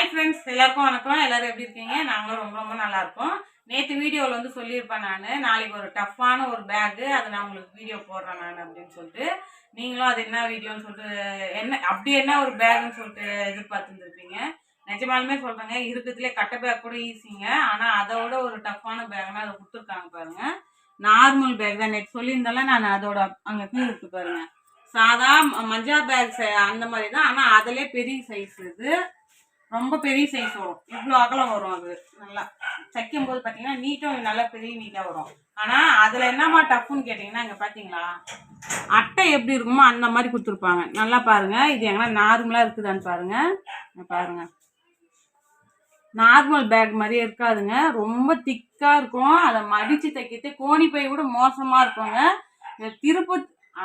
Hi friends, எல்லாருக்கும் வணக்கம். எல்லாரும் எப்படி இருக்கீங்க? நாங்களும் ரொம்ப ரொம்ப நல்லா இருக்கோம். நேற்று வீடியோவில் வந்து சொல்லியிருப்பேன் நான், நாளைக்கு ஒரு டஃப்பான ஒரு பேக்கு அதை நான் உங்களுக்கு வீடியோ போடுறேன் நான் அப்படின்னு சொல்லிட்டு, நீங்களும் அது என்ன வீடியோன்னு சொல்லிட்டு அப்படி என்ன ஒரு பேக்குன்னு சொல்லிட்டு எதிர்பார்த்துருந்துருப்பீங்க. நிஜமாலுமே சொல்கிறேங்க, இருக்கிறதுலே கட்ட பேக் கூட ஈஸிங்க. ஆனால் அதோட ஒரு டஃப்பான பேக்னா அதை கொடுத்துருக்காங்க பாருங்க. நார்மல் பேக் தான் நேற்று சொல்லியிருந்தாலும் நான் அதோட அங்கே கீழே இருக்கு பாருங்க. சாதா மஞ்சா பேக் அந்த மாதிரி தான். ஆனால் அதிலே பெரிய சைஸ் இது, ரொம்ப பெரிய சைஸ் வரும். இவ்வளோ அகலம் வரும். அது நல்லா தைக்கும் போது பார்த்தீங்கன்னா நீட்டும் நல்லா பெரிய நீட்டாக வரும். ஆனால் அதில் என்னம்மா டஃப்னு கேட்டிங்கன்னா, இங்கே பார்த்தீங்களா அட்டை எப்படி இருக்குமோ அந்த மாதிரி கொடுத்துருப்பாங்க. நல்லா பாருங்கள், இது எங்கன்னா நார்மலாக இருக்குதான்னு பாருங்கள். பாருங்கள், நார்மல் பேக் மாதிரியே இருக்காதுங்க, ரொம்ப திக்காக இருக்கும். அதை மடித்து தைக்கிறது கோணி பை கூட மோசமாக இருக்குங்க. இந்த திருப்பு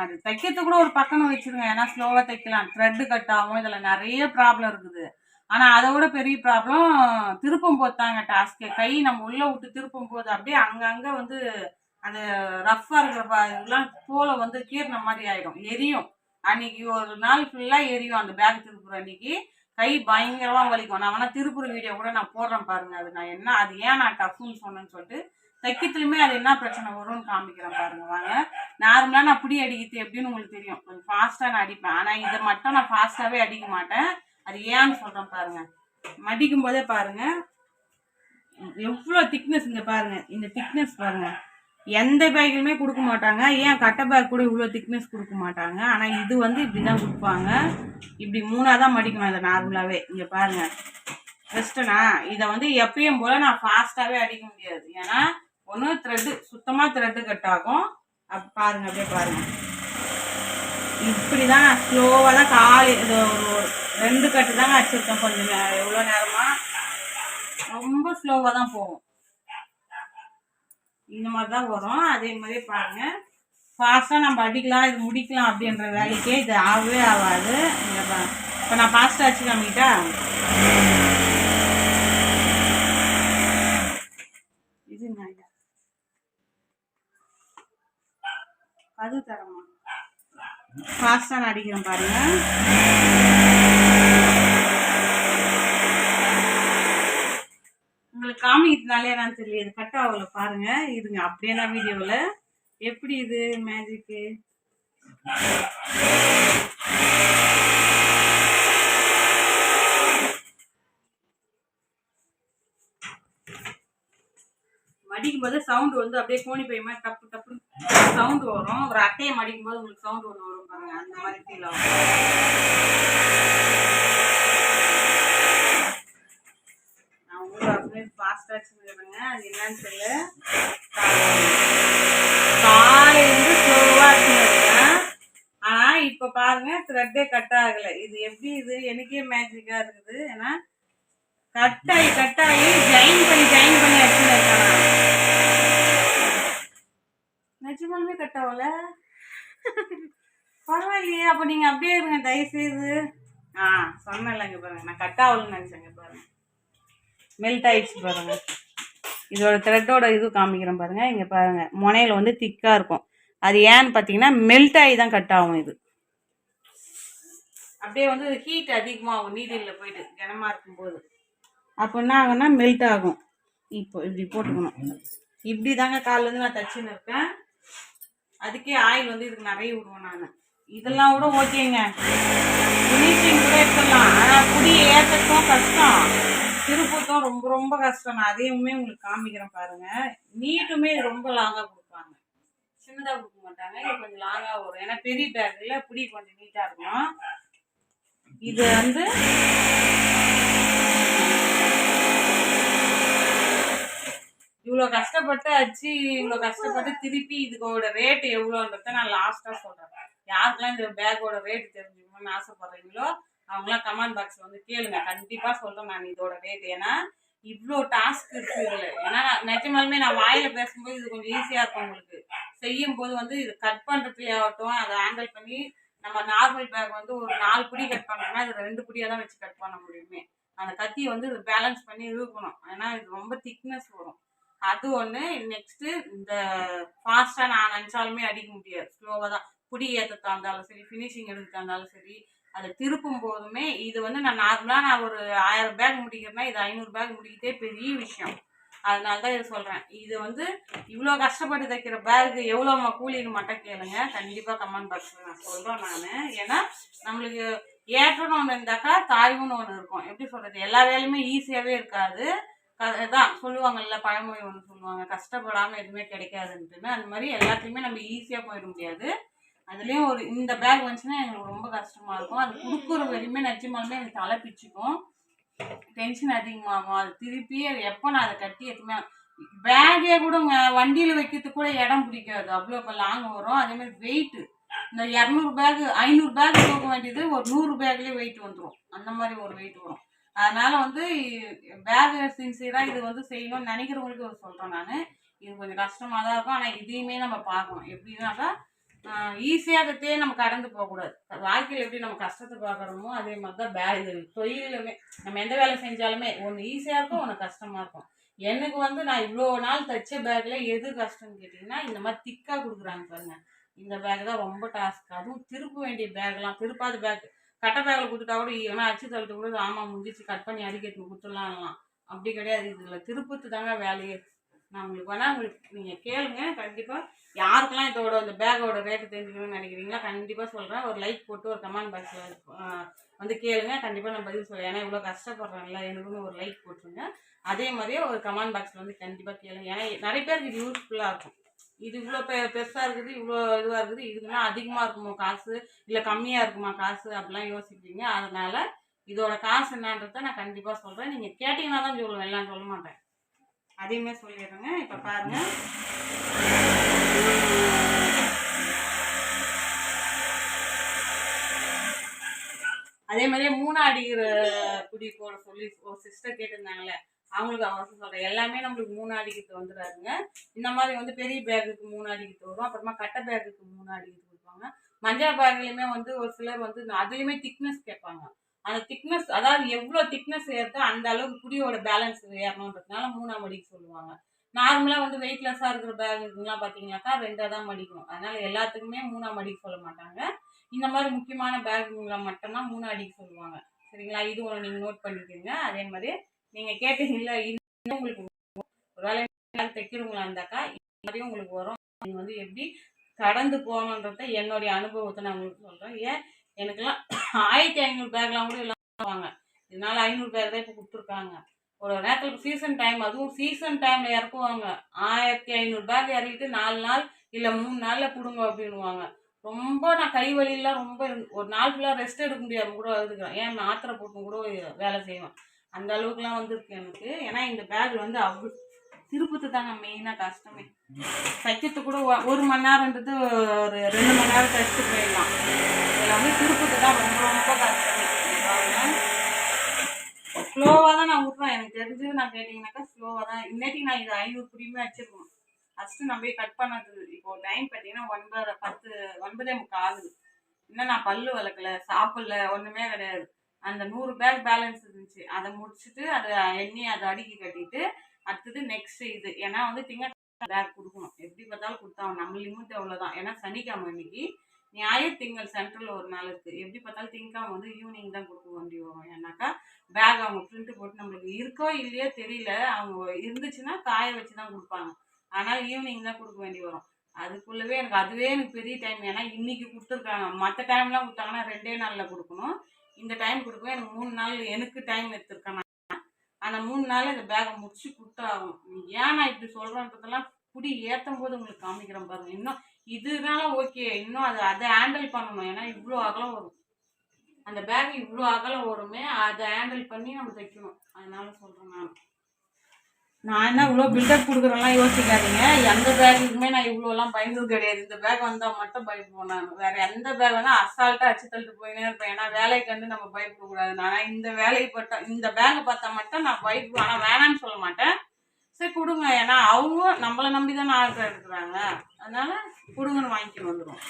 அது தைக்கிறது கூட ஒரு பக்கம் வச்சுருங்க, ஏன்னா ஸ்லோவாக தைக்கலாம், த்ரெட்டு கட் ஆகும், இதில் நிறைய ப்ராப்ளம் இருக்குது. ஆனால் அதை விட பெரிய ப்ராப்ளம் திருப்பும் போது தாங்க டாஸ்க்கு. கை நம்ம உள்ளே விட்டு திருப்பும் போது அப்படியே அங்கங்கே வந்து அந்த ரஃப்பாக இருக்கிற இதெல்லாம் தோலை வந்து கீறின மாதிரி ஆகிடும், எரியும். அன்னைக்கு ஒரு நாள் ஃபுல்லாக எரியும் அந்த பேக் திருப்புற அன்னைக்கு. கை பயங்கரமாக வலிக்கும். நான் வேணால் திருப்புற வீடியோ கூட நான் போடுறேன் பாருங்கள். அது நான் என்ன, அது ஏன் நான் டஃப்னு சொன்னேன்னு சொல்லிட்டு தைக்கத்துலையுமே அது என்ன பிரச்சனை வரும்னு காமிக்கிறேன் பாருங்கள் வாங்க. நார்மலாக நான் பிடி அடிக்கிறது எப்படின்னு உங்களுக்கு தெரியும், கொஞ்சம் ஃபாஸ்ட்டாக நான் அடிப்பேன். ஆனால் இதை மட்டும் நான் ஃபாஸ்ட்டாகவே அடிக்க மாட்டேன். அது ஏன்னு சொல்கிறேன் பாருங்கள். மடிக்கும் போதே பாருங்கள் எவ்வளோ திக்னஸ். இங்கே பாருங்கள், இந்த திக்னஸ் பாருங்கள். எந்த பேக்குமே கொடுக்க மாட்டாங்க. ஏன் கட்டை பேக் கூட இவ்வளோ திக்னஸ் கொடுக்க மாட்டாங்க. ஆனால் இது வந்து இப்படி தான் கொடுப்பாங்க. இப்படி மூணாக தான் மடிக்கணும் இதை நார்மலாகவே. இங்கே பாருங்கள் பெஸ்ட்டுண்ணா. இதை வந்து எப்பயும் போல் நான் ஃபாஸ்ட்டாகவே அடிக்க முடியாது. ஏன்னா ஒன்று த்ரெட்டு சுத்தமாக த்ரெட்டு கட் ஆகும். பாருங்கள் அப்படியே பாருங்கள், இப்படி தான் நான் ஸ்லோவாக தான் இது ஒரு 2 கட்டு தாங்க வச்சுருக்கேன். கொஞ்சம் எவ்வளோ நேரமாக ரொம்ப ஸ்லோவாக தான் போகும். இந்த மாதிரி தான் வரும். அதே மாதிரி பாருங்கள், ஃபாஸ்ட்டாக நம்ம அடிக்கலாம், இது முடிக்கலாம் அப்படின்ற வேலைக்கே இது ஆகவே ஆகாது. இப்போ நான் ஃபாஸ்ட்டாக வச்சு காமிக்கிட்டா, இது அது தரமா ஃபாஸ்ட்டாக நான் அடிக்கிறேன் பாருங்கள். உங்களுக்கு காமிக்கிறதுனாலே என்னன்னு தெரியல, இது கட் ஆகல பாருங்க. இதுங்க அப்படியே நான் வீடியோவில் எப்படி இது மேஜிக்கு. மடிக்கும் போது சவுண்டு வந்து அப்படியே கோணி பை மாதிரி டப்பு டப்புன்னு சவுண்டு வரும். ஒரு அட்டையை மடிக்கும் போது உங்களுக்கு சவுண்டு ஒன்று வரும் பாருங்க, அந்த மாதிரி ஃபீல் ஆகும். நான் உங்களுக்கு ஃபாஸ்ட்டாக வச்சுருங்க, அது என்னன்னு தெரியல. காலையிலேருந்து ஸ்லோவாக வச்சுருக்கேன். ஆனால் இப்போ பாருங்க த்ரெட்டே கட் ஆகலை. இது எப்படி, இது எனக்கே மேஜிக்காக இருக்குது. ஏன்னா கட்டாயி ஜாயின் பண்ணி வச்சுருக்கேன். நிஜமாலுமே கட் ஆகல, பரவாயில்லையே. அப்போ நீங்கள் அப்படியே இருங்க தயவுசெய்து. சொன்னேன்லங்க பாருங்கள், நான் கட் ஆகலன்னு நினச்சேங்க பாருங்கள், மெல்ட் ஆயிடுச்சு பாருங்கள். இதோட த்ரெட்டோட இது காமிக்கிறேன் பாருங்கள். இங்கே பாருங்கள், முனையில் வந்து திக்காக இருக்கும். அது ஏன்னு பார்த்தீங்கன்னா மெல்ட் ஆகி தான் கட் ஆகும். இது அப்படியே வந்து ஹீட் அதிகமாகும் நீடில் போயிட்டு கனமாக இருக்கும்போது. அப்போ என்ன ஆகும்னா மெல்ட் ஆகும். இப்போ இப்படி போட்டுக்கணும். இப்படி தாங்க காலிலேருந்து நான் தச்சுன்னு இருக்கேன். அதுக்கே ஆயில் வந்து இதுக்கு நிறைய விடுவேன் நான். இதெல்லாம் கூட ஓகேங்க, ஃபினிஷிங் கூட எடுத்துடலாம். ஆனால் புடி ஏற்றத்தும் கஷ்டம், திருப்பத்தும் ரொம்ப ரொம்ப கஷ்டம். நான் அதையுமே உங்களுக்கு காமிக்கிறேன் பாருங்கள். நீட்டுமே ரொம்ப லாங்காக கொடுப்பாங்க, சின்னதாக கொடுக்க மாட்டாங்க. இது கொஞ்சம் லாங்காக வரும். ஏன்னா பெரிய பேக்கில் புடி கொஞ்சம் நீட்டாக இருக்கும். இது வந்து இவ்வளோ கஷ்டப்பட்டு அச்சு, இவ்வளோ கஷ்டப்பட்டு திருப்பி இதுக்கோட ரேட்டு எவ்வளோன்றத நான் லாஸ்ட்டாக சொல்கிறேன். யாருக்கெல்லாம் இந்த பேக்கோட ரேட்டு தெரிஞ்சுக்கணும்னு ஆசைப்பட்றீங்களோ அவங்களாம் கமெண்ட் பாக்ஸில் வந்து கேளுங்க, கண்டிப்பாக சொல்கிறேன் நான் இதோட ரேட்டு. ஏன்னா இவ்வளோ டாஸ்க் இருக்குது இதில். ஏன்னா நிஜமாலுமே நான் வாயில் பேசும்போது இது கொஞ்சம் ஈஸியாக இருக்கும், உங்களுக்கு செய்யும் போது வந்து இது கட் பண்ணுறதுலே ஆகட்டும், அதை ஹேண்டில் பண்ணி நம்ம நார்மல் பேக் வந்து ஒரு 4 பிடி கட் பண்ணோம்னா இது 2 பிடியாக தான் வச்சு கட் பண்ண முடியுமே. அந்த கத்தியை வந்து இது பேலன்ஸ் பண்ணி இழுக்கணும், ஏன்னா இது ரொம்ப திக்னஸ் வரும். அது ஒன்று. நெக்ஸ்ட்டு இந்த ஃபாஸ்ட்டாக நான் நினச்சாலுமே அடிக்க முடியாது, ஸ்லோவாக தான். புடி ஏற்றத்தா இருந்தாலும் சரி, ஃபினிஷிங் எடுக்கிறதா இருந்தாலும் சரி, அதை திருப்பும் போதுமே இது வந்து நான் நார்மலாக நான் ஒரு 1000 பேக் முடிக்கிறேன்னா இது 500 பேக் முடிக்கிறதே பெரிய விஷயம். அதனால தான் இதை சொல்கிறேன். இது வந்து இவ்வளோ கஷ்டப்பட்டு தைக்கிற பேக்கு எவ்வளோம்மா கூலின்னு மட்டும் கேளுங்க. கண்டிப்பாக கமெண்ட் பாக்ஸில் நான் சொல்கிறேன் நான். ஏன்னா நம்மளுக்கு ஏற்றம்னு ஒன்று இருந்தாக்கா தாழ்வுன்னு ஒன்று இருக்கும். எப்படி சொல்கிறது, எல்லா வேலையுமே ஈஸியாகவே இருக்காது. தான் சொல்லுவாங்கல்ல, பழமொழி ஒன்று சொல்லுவாங்க, கஷ்டப்படாமல் எதுவுமே கிடைக்காதுன்ட்டுன்னு. அந்த மாதிரி எல்லாத்தையுமே நம்ம ஈஸியாக போயிட முடியாது. அதுலேயும் ஒரு இந்த பேக் வந்துச்சுன்னா எங்களுக்கு ரொம்ப கஷ்டமாக இருக்கும். அது கொடுக்குற வரையுமே நிஜமாலுமே எனக்கு தலை பிச்சுக்கும், டென்ஷன் அதிகமாகும். அது திருப்பி அது எப்போ நான் அதை கட்டி எதுவுமே பேக்கே கூடங்க வண்டியில் வைக்கிறதுக்கு கூட இடம் பிடிக்காது, அவ்வளோ இப்போ லாங் வரும். அதேமாதிரி வெயிட்டு இந்த 200 பேக் 500 பேக் தூக்க வேண்டியது ஒரு 100 பேக்லேயே வெயிட் வந்துடும், அந்த மாதிரி ஒரு வெயிட் வரும். அதனால வந்து பேக் சின்சியராக இது வந்து செய்யணும்னு நினைக்கிறவங்களுக்கு ஒரு சொல்கிறேன் நான். இது கொஞ்சம் கஷ்டமாக தான் இருக்கும். ஆனால் இதையுமே நம்ம பார்க்கணும். எப்படின்னாக்கா ஈஸியாக கற்றே நம்ம கடந்து போகக்கூடாது. வாழ்க்கையில் எப்படி நம்ம கஷ்டத்தை பார்க்குறோமோ அதே மாதிரி தான் இது தொழிலுமே நம்ம எந்த வேலை செஞ்சாலுமே ஒன்று ஈஸியாக இருக்கும், ஒன்று கஷ்டமாக இருக்கும். எனக்கு வந்து நான் இவ்வளோ நாள் தைச்ச பேக்கில் எது கஷ்டம்னு கேட்டிங்கன்னா இந்த மாதிரி திக்காக கொடுக்குறாங்க பாருங்க, இந்த பேக் தான் ரொம்ப டாஸ்க். அதுவும் திருப்ப வேண்டிய பேக்லாம், திருப்பாத பேக் கட்டை பேக்கில் கொடுத்துட்டா கூட ஏன்னா அச்சு தள்ளிட்டு கூட ஆமாம் முடிஞ்சிச்சு கட் பண்ணி அடிக்கிறதுக்கு கொடுத்துடலாம்லாம். அப்படி கிடையாது, இதில் திருப்பத்து தாங்க வேலையே. நான் உங்களுக்கு வேணால் உங்களுக்கு நீங்கள் கேளுங்க. கண்டிப்பாக யாருக்கெல்லாம் இதோட இந்த பேக்கோட ரேட்டு தெரிஞ்சுக்கணும்னு நினைக்கிறீங்களா கண்டிப்பாக சொல்கிறேன். ஒரு லைக் போட்டு ஒரு கமெண்ட் பாக்ஸில் வந்து கேளுங்க. கண்டிப்பாக நான் பதில் சொல்கிறேன். ஏன்னா இவ்வளோ கஷ்டப்படுறேன்ல, எனக்குன்னு ஒரு லைக் போட்டுருங்க. அதே மாதிரியே ஒரு கமெண்ட் பாக்ஸில் வந்து கண்டிப்பாக கேளுங்க. ஏன்னா நிறைய பேருக்கு இது யூஸ்ஃபுல்லாக இருக்கும். இது இவ்வளோ பெருசாக இருக்குது, இவ்வளோ இதுவாக இருக்குது, இதுக்குன்னா அதிகமாக இருக்குமோ காசு, இல்லை கம்மியாக இருக்குமா காசு, அப்படிலாம் யோசிப்பீங்க. அதனால் இதோட காசு என்னன்றதை நான் கண்டிப்பாக சொல்கிறேன். நீங்கள் கேட்டிங்கன்னா தான் சொல்லுவேன், எல்லாம் சொல்ல மாட்டேன். அதையுமே சொல்லிடுறேங்க. இப்போ பாருங்க, அதே மாதிரியே 3 அடிக்கிற குடி போட சொல்லி ஒரு சிஸ்டர் கேட்டிருந்தாங்கல்ல, அவங்களுக்கு அவசியம் சொல்கிறேன். எல்லாமே நம்மளுக்கு 3 அடிக்கிறது வந்துடாதுங்க. இந்த மாதிரி வந்து பெரிய பேக்குக்கு 3 அடிக்கிறது வரும். அப்புறமா கட்டை பேக்குக்கு 3 அடிக்கிறது கொடுப்பாங்க. மஞ்சள் பேக்லையுமே வந்து ஒரு சிலர் வந்து அதுலேயுமே திக்னஸ் கேட்பாங்க. அந்த திக்னஸ் அதாவது எவ்வளோ திக்னஸ் ஏறுதோ அந்த அளவுக்கு குடியோட பேலன்ஸ் ஏறணுன்றதுனால 3ஆம் அடிக்க சொல்லுவாங்க. நார்மலாக வந்து வெயிட்லெஸ்ஸாக இருக்கிற பேக்குங்கெலாம் பார்த்தீங்கன்னாக்கா 2ஆக தான் மடிக்கணும். அதனால் எல்லாத்துக்குமே 3ஆம் அடிக்க சொல்ல மாட்டாங்க. இந்த மாதிரி முக்கியமான பேக்குங்களை மட்டும்தான் 3 அடிக்க சொல்லுவாங்க. சரிங்களா, இது ஒன்று நீங்கள் நோட் பண்ணிக்கோங்க. அதே மாதிரி நீங்கள் கேட்டீங்கல்ல, இன்னும் உங்களுக்கு ஒரு வேலை தைக்கிறவங்களா இருந்தாக்கா இந்த மாதிரியும் உங்களுக்கு வரும். நீங்கள் வந்து எப்படி கடந்து போகணுன்றத என்னுடைய அனுபவத்தை நான் உங்களுக்கு சொல்கிறேன். ஏன் எனக்குலாம் 1500 பேக்லாம் கூட இல்லாமல் இதனால 500 பேக் தான் இப்போ கொடுத்துருக்காங்க. ஒரு நேரத்தில் சீசன் டைம், அதுவும் சீசன் டைமில் இறக்குவாங்க. 1500 பேக் இறக்கிட்டு 4 நாள் இல்லை 3 நாளில் கொடுங்க அப்படின்வாங்க. ரொம்ப நான் கை வலியெல்லாம் ரொம்ப ஒரு நாள் ஃபுல்லாக ரெஸ்ட் எடுக்க முடியாமல் கூட இருக்கிறேன். ஏன் மாத்திரை போட்டு கூட வேலை செய்வேன். அந்த அளவுக்குலாம் வந்துருக்கு எனக்கு. ஏன்னா இந்த பேக் வந்து அவ்வளோ திருப்பத்து தாங்க மெயினாக கஷ்டமே. தைக்கிறது கூட 1 மணி நேரம்ன்றது ஒரு 2 மணி நேரம் தைச்சிட்டு போயிடலாம். இதில் வந்து திருப்பத்து தான் ரொம்ப ரொம்ப கஷ்டமே. ஸ்லோவாக தான் நான் விட்றேன். எனக்கு தெரிஞ்சு நான் கேட்டிங்கனாக்கா ஸ்லோவாக தான். இன்னைக்கு நான் இது 500 குடியுமே வச்சுருக்கோம். ஃபஸ்ட்டு நம்ம போய் கட் பண்ணது இப்போ டைம் பார்த்தீங்கன்னா 9:10 ஆகுது. இன்னும் நான் பல்லு வளர்க்கல, சாப்பிடல, ஒன்றுமே கிடையாது. அந்த 100 பேக் பேலன்ஸ் இருந்துச்சு, அதை முடிச்சுட்டு அதை எண்ணி அதை அடுக்கி கட்டிட்டு அடுத்தது நெக்ஸ்ட் இது. ஏன்னா வந்து பேக் கொடுக்கணும், எப்படி பார்த்தாலும் கொடுத்தாங்க. நம்ம லிமிட் அவ்வளோதான். ஏன்னா சனிக்கிழமை இன்னைக்கு, ஞாயிறு திங்கள் சென்ட்ரல் ஒரு நாள் இருக்குது. எப்படி பார்த்தாலும் திங்கக்கிழமை வந்து ஈவினிங் தான் கொடுக்க வேண்டி வரும். ஏன்னாக்கா பேக் அவங்க பிரிண்ட் போட்டு நம்மளுக்கு இருக்கோ இல்லையோ தெரியல, அவங்க இருந்துச்சுன்னா காய வச்சு தான் கொடுப்பாங்க. அதனால் ஈவினிங் தான் கொடுக்க வேண்டி வரும். அதுக்குள்ளவே அதுவே எனக்கு பெரிய டைம். ஏன்னா இன்னைக்கு கொடுத்துருக்காங்க. மற்ற டைம்லாம் கொடுத்தாங்கன்னா 2 நாளில் கொடுக்கணும். இந்த டைம் கொடுக்கவே எனக்கு 3 நாள் எனக்கு டைம் எடுத்துருக்கேன். அந்த 3 நாள் இந்த பேக்கை முடிச்சு கொடுத்தாகும். ஏன் நான் இப்படி சொல்கிறேன்றதெல்லாம் குடி ஏற்றும் போது உங்களுக்கு காமிக்கிறேன் பாருங்கள். இன்னும் இதனால ஓகே, இன்னும் அதை ஹேண்டில் பண்ணணும். ஏன்னா இவ்வளோ அகலம் வரும், அந்த பேக் இவ்வளோ அகலம் வருமே, அதை ஹேண்டில் பண்ணி நம்ம தைக்கணும். அதனால சொல்கிறேன் நான் என்ன இவ்வளோ பில்டப் கொடுக்குறேன்லாம் யோசிக்காதீங்க. எந்த பேக்குக்குமே நான் இவ்வளோலாம் பயந்தது கிடையாது. இந்த பேக் வந்தால் மட்டும் பயப்படுவோம். நான் வேறு எந்த பேக் வேணால் அசால்ட்டாக அச்சு தள்ளிட்டு போயினே இருப்பேன். ஏன்னா வேலைக்கு வந்து நம்ம பயப்படக்கூடாது. நான் இந்த வேலையை இந்த பேக்கை பார்த்தா மட்டும் நான் பயப்படுவேன். ஆனால் வேணான்னு சொல்ல மாட்டேன். சரி கொடுங்க, ஏன்னா அவங்க நம்மளை நம்பி தானே ஆட்கள் எடுக்கிறாங்க. அதனால கொடுங்கன்னு வாங்கிட்டு வந்துடும்.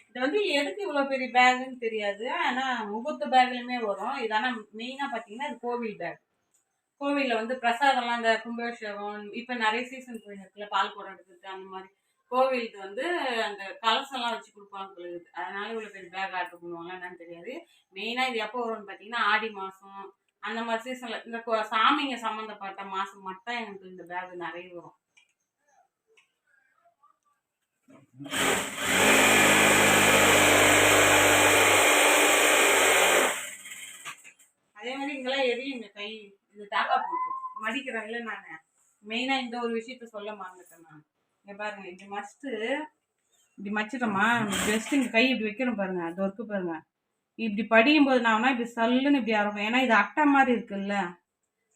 இது வந்து எதுக்கு இவ்வளோ பெரிய பேக்குன்னு தெரியாது. ஆனால் முகூர்த்த பேக்லையுமே வரும். இது ஆனால் மெயினாக பார்த்தீங்கன்னா இது கோவில் பேக். கோவிலில் வந்து பிரசாதம்லாம் இந்த கும்பாபிஷேகம் இப்போ நிறைய சீசன் போயின்னு இருக்குல்ல, பால் குடம் எடுக்கிறது அந்த மாதிரி கோவிலுக்கு வந்து அந்த கலசம்லாம் வச்சு கொடுப்பாங்க பொழுது, அதனால இவ்வளோ பெரிய பேக் ஆர்டர் பண்ணுவாங்களா என்னன்னு தெரியாது. மெயினாக இது எப்போ வரும்னு பார்த்தீங்கன்னா ஆடி மாதம் அந்த மாதிரி சீசனில் இந்த சாமிங்க சம்மந்தப்பட்ட மாதம் மட்டும் எங்களுக்கு இந்த பேக் நிறைய வரும். அதே மாதிரி இங்கெல்லாம் எரியுங்க கை, இது தாக்கா போட்டு மடிக்கிறாங்கல்ல. நான் மெயினாக இந்த ஒரு விஷயத்த சொல்ல மறந்துட்டேன். நான் இங்கே பாருங்க, இப்படி மஸ்ட்டு இப்படி மச்சிட்டோமா, ஜஸ்ட் இங்கே கை இப்படி வைக்கணும் பாருங்க, அது ஒர்க்கு பாருங்க. இப்படி படிக்கும் போது நான் இப்படி சல்லுன்னு இப்படி இருக்கும், ஏன்னா இது அட்டை மாதிரி இருக்குல்ல,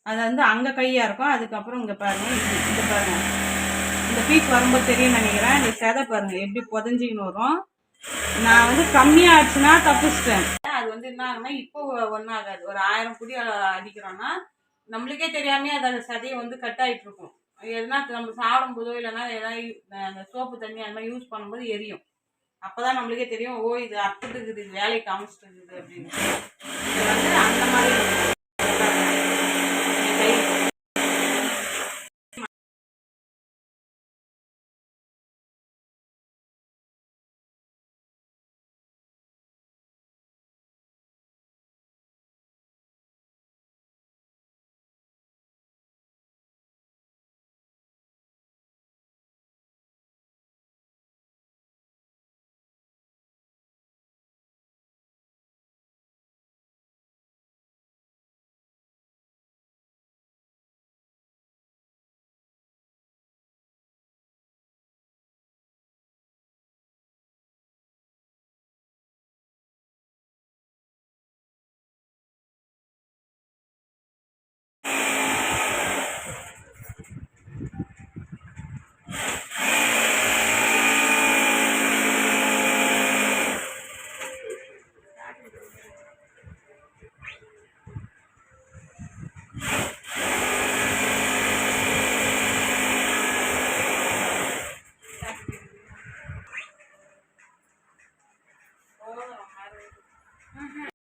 அது வந்து அங்கே கையாக இருக்கும். அதுக்கப்புறம் இங்கே பாருங்க, இந்த பாருங்க இந்த பீஸ் வரும்போது தெரியும் நினைக்கிறேன். இந்த செதை பாருங்க எப்படி புதஞ்சிக்கின்னு வரும். நான் வந்து கம்மியாக ஆச்சுன்னா தப்பிச்சிட்டேன். அது வந்து என்ன ஆகுனா இப்போ ஒன்றும் ஆகாது. ஒரு 1000 குடி அடிக்கிறோன்னா நம்மளுக்கே தெரியாமே அதோட சதையை வந்து கட் ஆகிட்டு இருக்கும். எதுனா நம்ம சாப்பிடும் போதோ இல்லைன்னா ஏதாவது அந்த சோப்பு தண்ணி அந்த மாதிரி யூஸ் பண்ணும்போது எரியும். அப்போதான் நம்மளுக்கே தெரியும், ஓ இது அர்த்தத்துக்கு இது வேலைக்கு காமிச்சிட்டு இருக்குது அப்படின்னு. இது வந்து அந்த மாதிரி